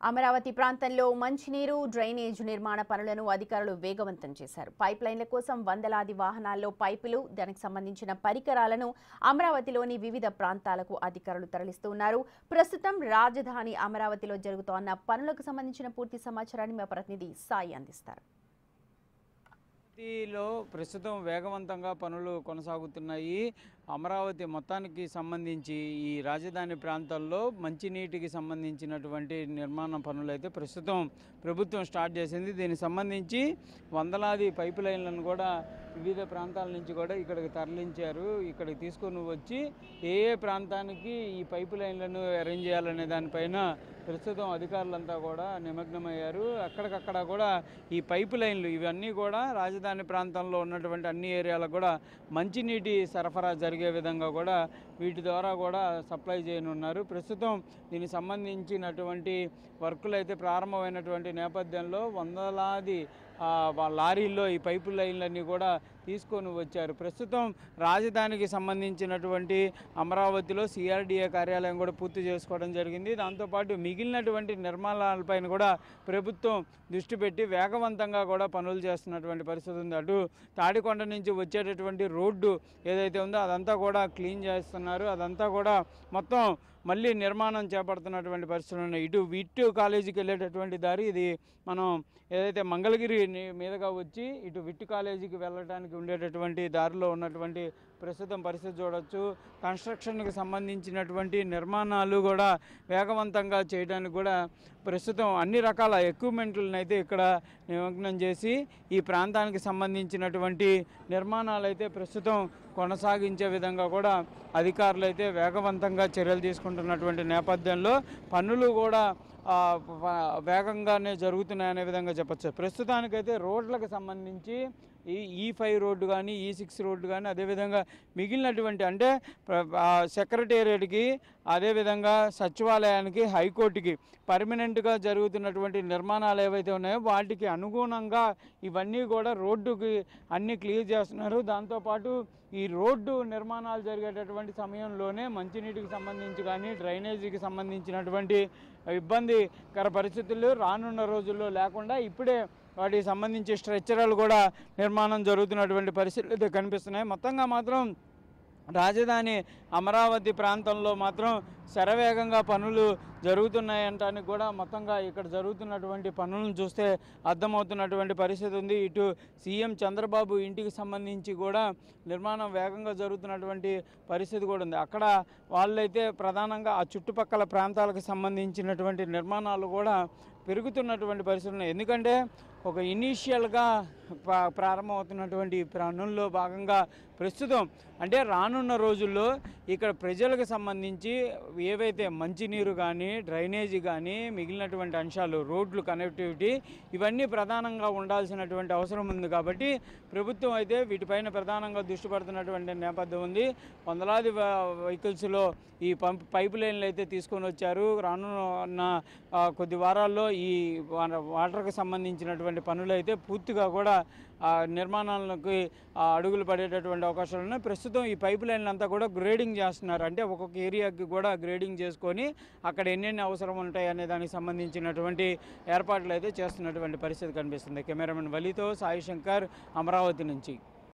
అమరావతి ప్రాంతంలో మంచినీరు, డ్రైనేజ్ నిర్మాణ పనులను అధికారులు వేగవంతం చేశారు. పైప్ లైన్ల కోసం వందలాది వాహనాల్లో పైపులు, దానికి సంబంధించిన పరికరాలను అమరావతిలోని వివిధ ప్రాంతాలకు అధికారులు తరలిస్తున్నారు. ప్రస్తుతం రాజధాని అమరావతిలో జరుగుతోన్న పనులకు సంబంధించిన పూర్తి సమాచారాన్ని మా ప్రతినిధి సాయి అందిస్తారు. ప్రస్తుతం వేగవంతంగా పనులు కొనసాగుతున్నాయి. అమరావతి మొత్తానికి సంబంధించి ఈ రాజధాని ప్రాంతాల్లో మంచినీటికి సంబంధించినటువంటి నిర్మాణ పనులు అయితే ప్రస్తుతం ప్రభుత్వం స్టార్ట్ చేసింది. దీనికి సంబంధించి వందలాది పైపు లైన్లను కూడా వివిధ ప్రాంతాల నుంచి కూడా ఇక్కడికి తరలించారు. ఇక్కడికి తీసుకొని వచ్చి ఏ ప్రాంతానికి ఈ పైపు లైన్లను అరేంజ్ చేయాలనే దానిపైన ప్రస్తుతం అధికారులంతా కూడా నిమగ్నమయ్యారు. అక్కడికక్కడ కూడా ఈ పైపు లైన్లు ఇవన్నీ కూడా రాజధాని ప్రాంతంలో ఉన్నటువంటి అన్ని ఏరియాలకు కూడా మంచినీటి సరఫరా జరిగే విధంగా కూడా వీటి ద్వారా కూడా సప్లై చేయనున్నారు. ప్రస్తుతం దీనికి సంబంధించినటువంటి వర్కులు అయితే ప్రారంభమైనటువంటి నేపథ్యంలో వందలాది లారీల్లో ఈ పైపు లైన్లన్నీ కూడా తీసుకొని వచ్చారు. ప్రస్తుతం రాజధానికి సంబంధించినటువంటి అమరావతిలో సిఆర్డీఏ కార్యాలయం కూడా పూర్తి చేసుకోవడం జరిగింది. దాంతోపాటు మిగిలినటువంటి నిర్మాణాలపైన కూడా ప్రభుత్వం దృష్టి పెట్టి వేగవంతంగా కూడా పనులు చేస్తున్నటువంటి పరిస్థితి ఉంది. అటు తాడికొండ నుంచి వచ్చేటటువంటి రోడ్డు ఏదైతే ఉందో అదంతా కూడా క్లీన్ చేస్తున్నారు. అదంతా కూడా మొత్తం మళ్ళీ నిర్మాణం చేపడుతున్నటువంటి పరిస్థితులు ఉన్నాయి. ఇటు కాలేజీకి వెళ్ళేటటువంటి దారి ఇది. మనం ఏదైతే మంగళగిరి మీదుగా వచ్చి ఇటు విట్టు కాలేజీకి వెళ్ళడానికి ఉండేటటువంటి దారిలో ఉన్నటువంటి ప్రస్తుతం పరిస్థితి చూడవచ్చు. కన్స్ట్రక్షన్కి సంబంధించినటువంటి నిర్మాణాలు కూడా వేగవంతంగా చేయడానికి కూడా ప్రస్తుతం అన్ని రకాల ఎక్విప్మెంట్లను అయితే ఇక్కడ నిమగ్నం చేసి ఈ ప్రాంతానికి సంబంధించినటువంటి నిర్మాణాలు అయితే ప్రస్తుతం కొనసాగించే విధంగా కూడా అధికారులు అయితే వేగవంతంగా చర్యలు తీసుకుంటున్నటువంటి నేపథ్యంలో పనులు కూడా వేగంగానే జరుగుతున్నాయనే విధంగా చెప్పచ్చు. ప్రస్తుతానికైతే రోడ్లకు సంబంధించి ఈ5 రోడ్డు కానీ ఈ6 రోడ్డు కానీ అదేవిధంగా మిగిలినటువంటి అంటే సెక్రటేరియట్కి అదేవిధంగా సచివాలయానికి హైకోర్టుకి పర్మనెంట్గా జరుగుతున్నటువంటి నిర్మాణాలు ఏవైతే ఉన్నాయో వాటికి అనుగుణంగా ఇవన్నీ కూడా రోడ్డుకి అన్నీ క్లియర్ చేస్తున్నారు. దాంతోపాటు ఈ రోడ్డు నిర్మాణాలు జరిగేటటువంటి సమయంలోనే మంచినీటికి సంబంధించి కానీ డ్రైనేజీకి సంబంధించినటువంటి ఇబ్బందికర పరిస్థితులు రానున్న రోజుల్లో లేకుండా ఇప్పుడే వాటికి సంబంధించి స్ట్రక్చర్లు కూడా నిర్మాణం జరుగుతున్నటువంటి పరిస్థితులు కనిపిస్తున్నాయి. మొత్తంగా మాత్రం రాజధాని అమరావతి ప్రాంతంలో మాత్రం శరవేగంగా పనులు జరుగుతున్నాయంటానికి కూడా మొత్తంగా ఇక్కడ జరుగుతున్నటువంటి పనులను చూస్తే అర్థమవుతున్నటువంటి పరిస్థితి ఉంది. ఇటు సీఎం చంద్రబాబు ఇంటికి సంబంధించి కూడా నిర్మాణం వేగంగా జరుగుతున్నటువంటి పరిస్థితి కూడా ఉంది. అక్కడ వాళ్ళైతే ప్రధానంగా ఆ చుట్టుపక్కల ప్రాంతాలకు సంబంధించినటువంటి నిర్మాణాలు కూడా పెరుగుతున్నటువంటి పరిస్థితులు ఉన్నాయి. ఎందుకంటే ఒక ఇనీషియల్గా ప్రారంభమవుతున్నటువంటి పనుల్లో భాగంగా ప్రస్తుతం అంటే రానున్న రోజుల్లో ఇక్కడ ప్రజలకు సంబంధించి ఏవైతే మంచినీరు కానీ డ్రైనేజీ కానీ మిగిలినటువంటి అంశాలు రోడ్లు కనెక్టివిటీ ఇవన్నీ ప్రధానంగా ఉండాల్సినటువంటి అవసరం ఉంది. కాబట్టి ప్రభుత్వం అయితే వీటిపైన ప్రధానంగా దృష్టి పెడుతున్నటువంటి నేపథ్యం ఉంది. వందలాది వెహికల్స్లో ఈ పైపు లైన్లు అయితే తీసుకొని వచ్చారు. రానున్న కొద్ది వారాల్లో ఈ వాటర్కి సంబంధించినటువంటి పనులు అయితే పూర్తిగా కూడా నిర్మాణాలకు అడుగులు పడేటటువంటి అవకాశాలు ఉన్నాయి. ప్రస్తుతం ఈ పైపు లైన్లు అంతా కూడా గ్రేడింగ్ చేస్తున్నారు. అంటే ఒక్కొక్క ఏరియాకి కూడా గ్రేడింగ్ చేసుకొని అక్కడ ఎన్నెన్ని అవసరం ఉంటాయి అనే దానికి సంబంధించినటువంటి ఏర్పాట్లు అయితే చేస్తున్నటువంటి పరిస్థితి కనిపిస్తుంది. కెమెరామెన్ వలితో సాయి శంకర్, అమరావతి నుంచి.